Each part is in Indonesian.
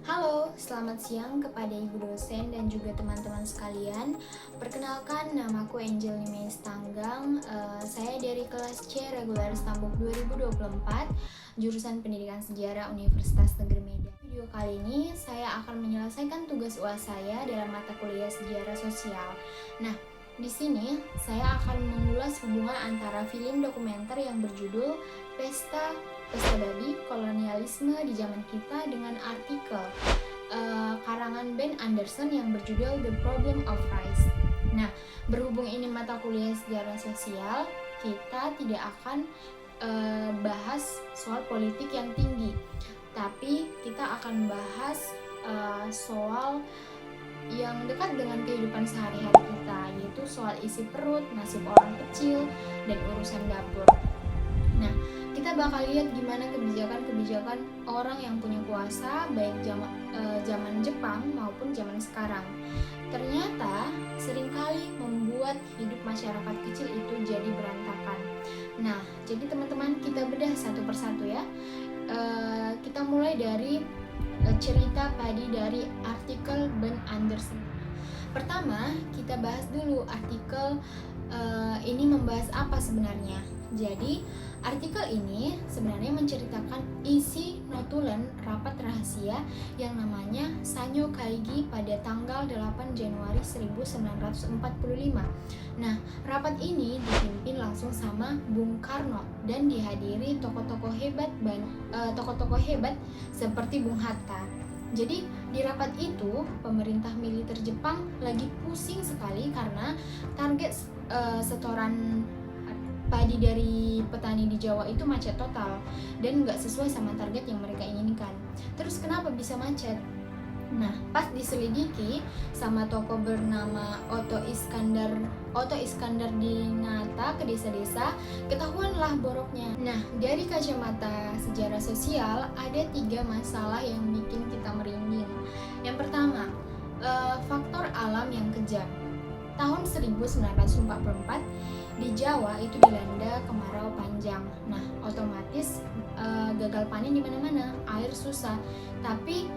Halo, selamat siang kepada Ibu dosen dan juga teman-teman sekalian. Perkenalkan, namaku Angel Nimes Tanggang. Saya dari kelas C Reguler Stambuk 2024, jurusan Pendidikan Sejarah Universitas Negeri Medan. Video kali ini saya akan menyelesaikan tugas UAS saya dalam mata kuliah Sejarah Sosial. Nah, di sini saya akan mengulas hubungan antara film dokumenter yang berjudul Pesta Babi Kolonialisme di Zaman Kita dengan artikel karangan Ben Anderson yang berjudul The Problem of Rice. Nah, berhubung ini mata kuliah sejarah sosial, kita tidak akan bahas soal politik yang tinggi, tapi kita akan bahas soal yang dekat dengan kehidupan sehari-hari kita, yaitu soal isi perut, nasib orang kecil, dan urusan dapur. Nah, kita bakal lihat gimana kebijakan-kebijakan orang yang punya kuasa, baik zaman Jepang maupun zaman sekarang. Ternyata seringkali membuat hidup masyarakat kecil itu jadi berantakan. Nah, jadi teman-teman, kita bedah satu persatu ya. Kita mulai dari cerita padi dari artikel Ben Anderson. Pertama, kita bahas dulu artikel ini membahas apa sebenarnya. Jadi, artikel ini sebenarnya menceritakan isi notulen rapat rahasia yang namanya Sanyo Kaigi pada tanggal 8 Januari 1945. Nah, rapat ini dipimpin langsung sama Bung Karno dan dihadiri tokoh-tokoh hebat seperti Bung Hatta. Jadi di rapat itu pemerintah militer Jepang lagi pusing sekali karena target setoran padi dari petani di Jawa itu macet total dan nggak sesuai sama target yang mereka inginkan. Terus kenapa bisa macet? Nah, pas diselidiki sama tokoh bernama Otto Iskandar Dinata ke desa-desa, ketahuanlah boroknya. Nah, dari kacamata sejarah sosial ada 3 masalah yang bikin kita merinding. Yang pertama, faktor alam yang kejam. Tahun 1944 di Jawa itu dilanda kemarau panjang. Nah, otomatis gagal panen di mana-mana, air susah. Tapi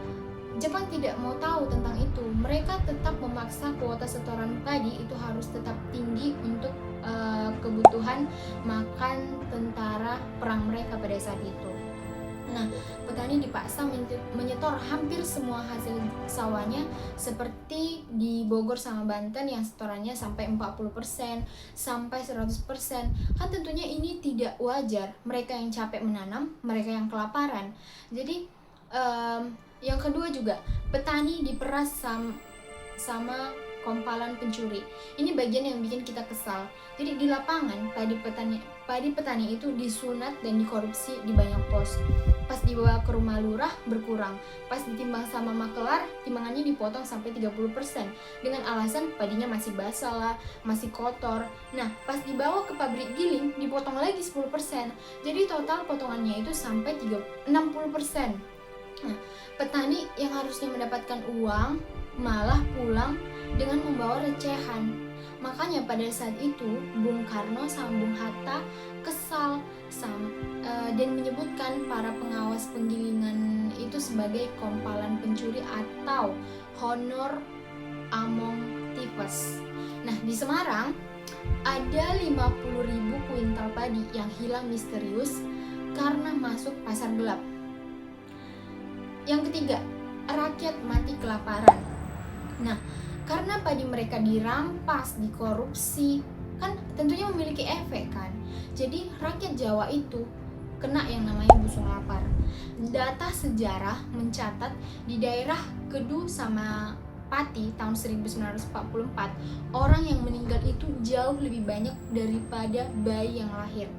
Jepang tidak mau tahu tentang itu. Mereka tetap memaksa kuota setoran padi itu harus tetap tinggi untuk kebutuhan makan tentara perang mereka pada saat itu. Nah, petani dipaksa menyetor hampir semua hasil sawahnya, seperti di Bogor sama Banten yang setorannya sampai 40%, sampai 100%. Kan tentunya ini tidak wajar. Mereka yang capek menanam, mereka yang kelaparan. Jadi, yang kedua juga, petani diperas sama kompalan pencuri. Ini bagian yang bikin kita kesal. Jadi di lapangan padi petani itu disunat dan dikorupsi di banyak pos. Pas dibawa ke rumah lurah berkurang. Pas ditimbang sama makelar, timbangannya dipotong sampai 30% dengan alasan padinya masih basah lah, masih kotor. Nah, pas dibawa ke pabrik giling dipotong lagi 10%. Jadi total potongannya itu sampai 60%. Nah, petani yang harusnya mendapatkan uang malah pulang dengan membawa recehan. Makanya pada saat itu Bung Karno sama Bung Hatta kesal dan menyebutkan para pengawas penggilingan itu sebagai kompalan pencuri atau honor among thieves. Nah, di Semarang ada 50.000 kuintal padi yang hilang misterius karena masuk pasar gelap. Yang ketiga, rakyat mati kelaparan. Nah, karena padi mereka dirampas, dikorupsi, kan tentunya memiliki efek kan. Jadi rakyat Jawa itu kena yang namanya busung lapar. Data sejarah mencatat di daerah Kedu sama Pati tahun 1944, orang yang meninggal itu jauh lebih banyak daripada bayi yang lahir.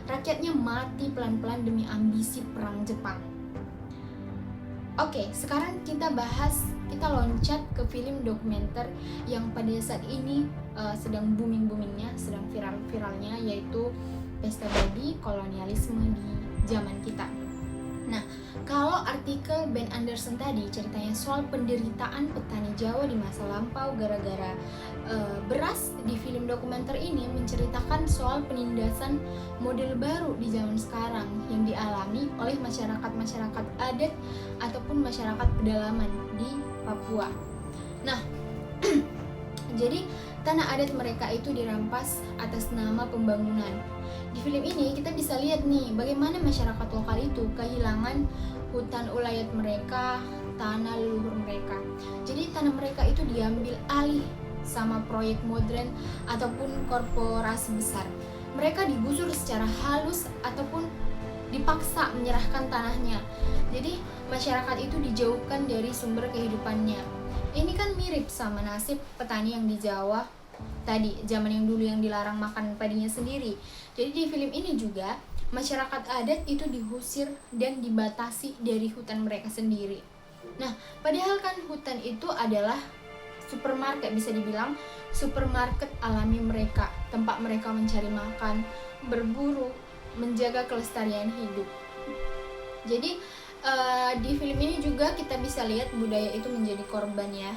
Rakyatnya mati pelan-pelan demi ambisi perang Jepang. Oke, sekarang kita loncat ke film dokumenter yang pada saat ini sedang booming-boomingnya, sedang viral-viralnya, yaitu Pesta Babi Kolonialisme di Zaman Kita. Nah, kalau Kalau artikel Ben Anderson tadi ceritanya soal penderitaan petani Jawa di masa lampau gara-gara beras, di film dokumenter ini menceritakan soal penindasan model baru di zaman sekarang yang dialami oleh masyarakat adat ataupun masyarakat pedalaman di Papua. Nah, jadi tanah adat mereka itu dirampas atas nama pembangunan. Di film ini kita bisa lihat nih bagaimana masyarakat lokal itu kehilangan hutan ulayat mereka, tanah leluhur mereka. Jadi tanah mereka itu diambil alih sama proyek modern ataupun korporasi besar. Mereka digusur secara halus ataupun dipaksa menyerahkan tanahnya. Jadi masyarakat itu dijauhkan dari sumber kehidupannya. Ini kan mirip sama nasib petani yang di Jawa tadi, zaman yang dulu yang dilarang makan padinya sendiri. Jadi di film ini juga masyarakat adat itu diusir dan dibatasi dari hutan mereka sendiri. Nah, padahal kan hutan itu adalah supermarket, bisa dibilang supermarket alami mereka, tempat mereka mencari makan, berburu, menjaga kelestarian hidup. Jadi di film ini juga kita bisa lihat budaya itu menjadi korban ya.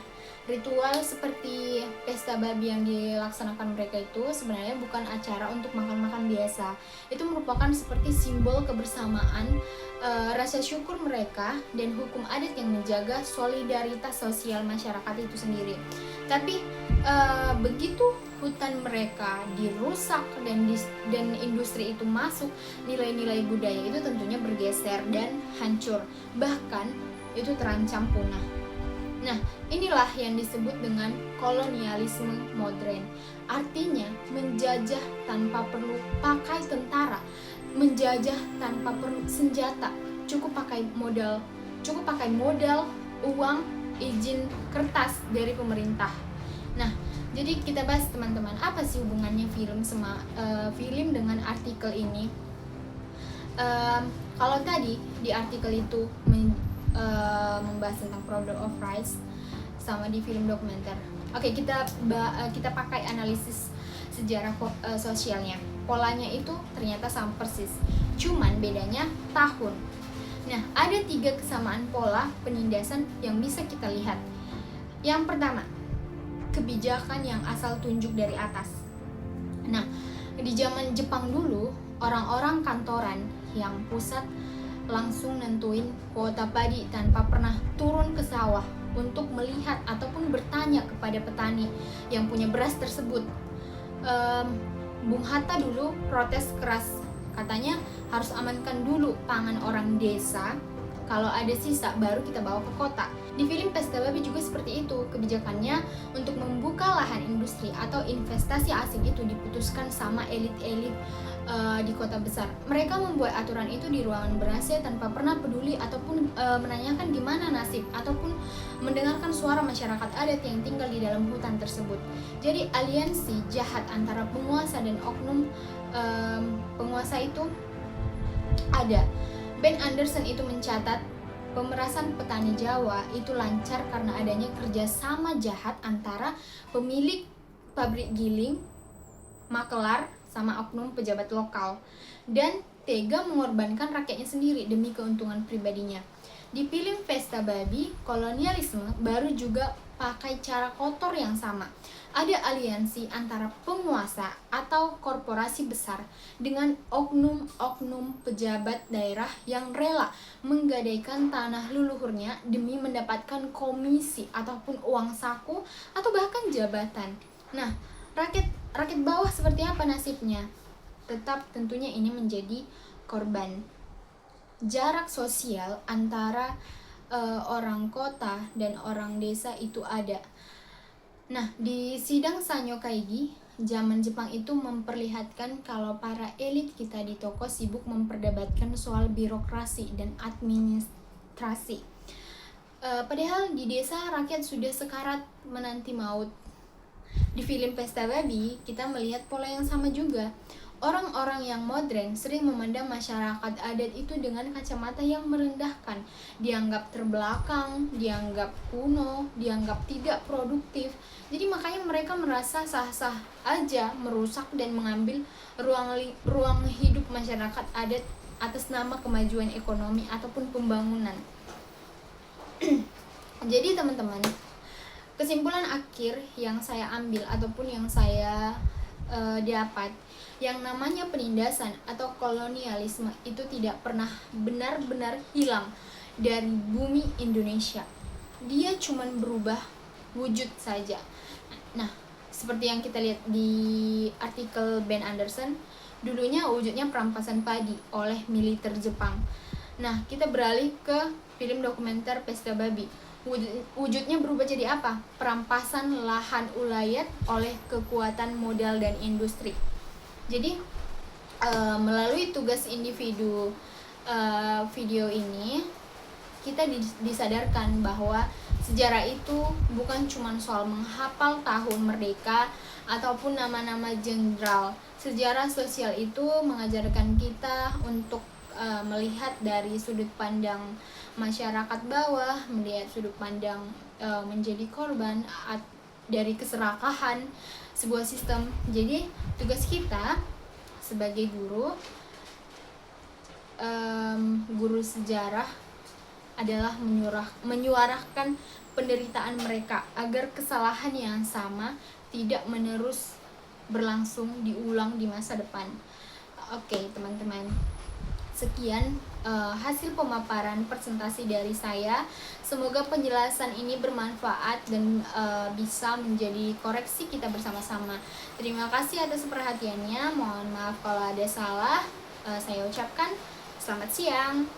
Ritual seperti pesta babi yang dilaksanakan mereka itu sebenarnya bukan acara untuk makan-makan biasa. Itu merupakan seperti simbol kebersamaan, rasa syukur mereka, dan hukum adat yang menjaga solidaritas sosial masyarakat itu sendiri. Tapi begitu hutan mereka dirusak dan industri itu masuk, nilai-nilai budaya itu tentunya bergeser dan hancur, bahkan itu terancam punah. Nah, inilah yang disebut dengan kolonialisme modern. Artinya menjajah tanpa perlu pakai tentara, menjajah tanpa perlu senjata, cukup pakai modal, uang, izin kertas dari pemerintah. Nah, jadi kita bahas teman-teman, apa sih hubungannya film dengan artikel ini? Kalau tadi di artikel itu membahas tentang product of rights sama di film dokumenter. Oke, kita pakai analisis sejarah sosialnya. Polanya itu ternyata sama persis, cuman bedanya tahun. Nah, ada 3 kesamaan pola penindasan yang bisa kita lihat. Yang pertama, kebijakan yang asal tunjuk dari atas. Nah, di zaman Jepang dulu, orang-orang kantoran yang pusat langsung nentuin kuota padi tanpa pernah turun ke sawah untuk melihat ataupun bertanya kepada petani yang punya beras tersebut. Bung Hatta dulu protes keras, katanya harus amankan dulu pangan orang desa, kalau ada sisa baru kita bawa ke kota. Di film Pesta Babi juga seperti itu, kebijakannya untuk membuka lahan industri atau investasi asing itu diputuskan sama elit-elit di kota besar. Mereka membuat aturan itu di ruangan ber-AC tanpa pernah peduli ataupun menanyakan gimana nasib ataupun mendengarkan suara masyarakat adat yang tinggal di dalam hutan tersebut. Jadi aliansi jahat antara penguasa dan oknum penguasa itu ada. Ben Anderson itu mencatat pemerasan petani Jawa itu lancar karena adanya kerjasama jahat antara pemilik pabrik giling, makelar, sama oknum pejabat lokal, dan tega mengorbankan rakyatnya sendiri demi keuntungan pribadinya. Di film Pesta Babi, kolonialisme baru juga pakai cara kotor yang sama. Ada aliansi antara penguasa atau korporasi besar dengan oknum-oknum pejabat daerah yang rela menggadaikan tanah leluhurnya demi mendapatkan komisi ataupun uang saku atau bahkan jabatan. Nah, rakyat bawah seperti apa nasibnya? Tetap tentunya ini menjadi korban. Jarak sosial antara orang kota dan orang desa itu ada. Nah, di sidang Sanyo Kaigi, zaman Jepang itu memperlihatkan kalau para elit kita di toko sibuk memperdebatkan soal birokrasi dan administrasi. Padahal di desa rakyat sudah sekarat menanti maut. Di film Pesta Babi, kita melihat pola yang sama juga. Orang-orang yang modern sering memandang masyarakat adat itu dengan kacamata yang merendahkan. Dianggap terbelakang, dianggap kuno, dianggap tidak produktif. Jadi makanya mereka merasa sah-sah aja merusak dan mengambil ruang hidup masyarakat adat atas nama kemajuan ekonomi ataupun pembangunan. Jadi teman-teman, kesimpulan akhir yang saya ambil ataupun yang saya dapat, yang namanya penindasan atau kolonialisme itu tidak pernah benar-benar hilang dari bumi Indonesia. Dia cuman berubah wujud saja. Nah, seperti yang kita lihat di artikel Ben Anderson, dulunya wujudnya perampasan padi oleh militer Jepang. Nah, kita beralih ke film dokumenter Pesta Babi. Wujudnya berubah jadi apa? Perampasan lahan ulayat oleh kekuatan modal dan industri. Jadi melalui tugas individu video ini, kita disadarkan bahwa sejarah itu bukan cuma soal menghafal tahun merdeka ataupun nama-nama jenderal. Sejarah sosial itu mengajarkan kita untuk melihat dari sudut pandang masyarakat bawah, melihat sudut pandang menjadi korban dari keserakahan sebuah sistem. Jadi tugas kita sebagai guru sejarah adalah menyuarakan penderitaan mereka agar kesalahan yang sama tidak menerus berlangsung diulang di masa depan. Oke, teman-teman. Sekian hasil pemaparan presentasi dari saya. Semoga penjelasan ini bermanfaat dan bisa menjadi koreksi kita bersama-sama. Terima kasih atas perhatiannya. Mohon maaf kalau ada salah. Saya ucapkan selamat siang.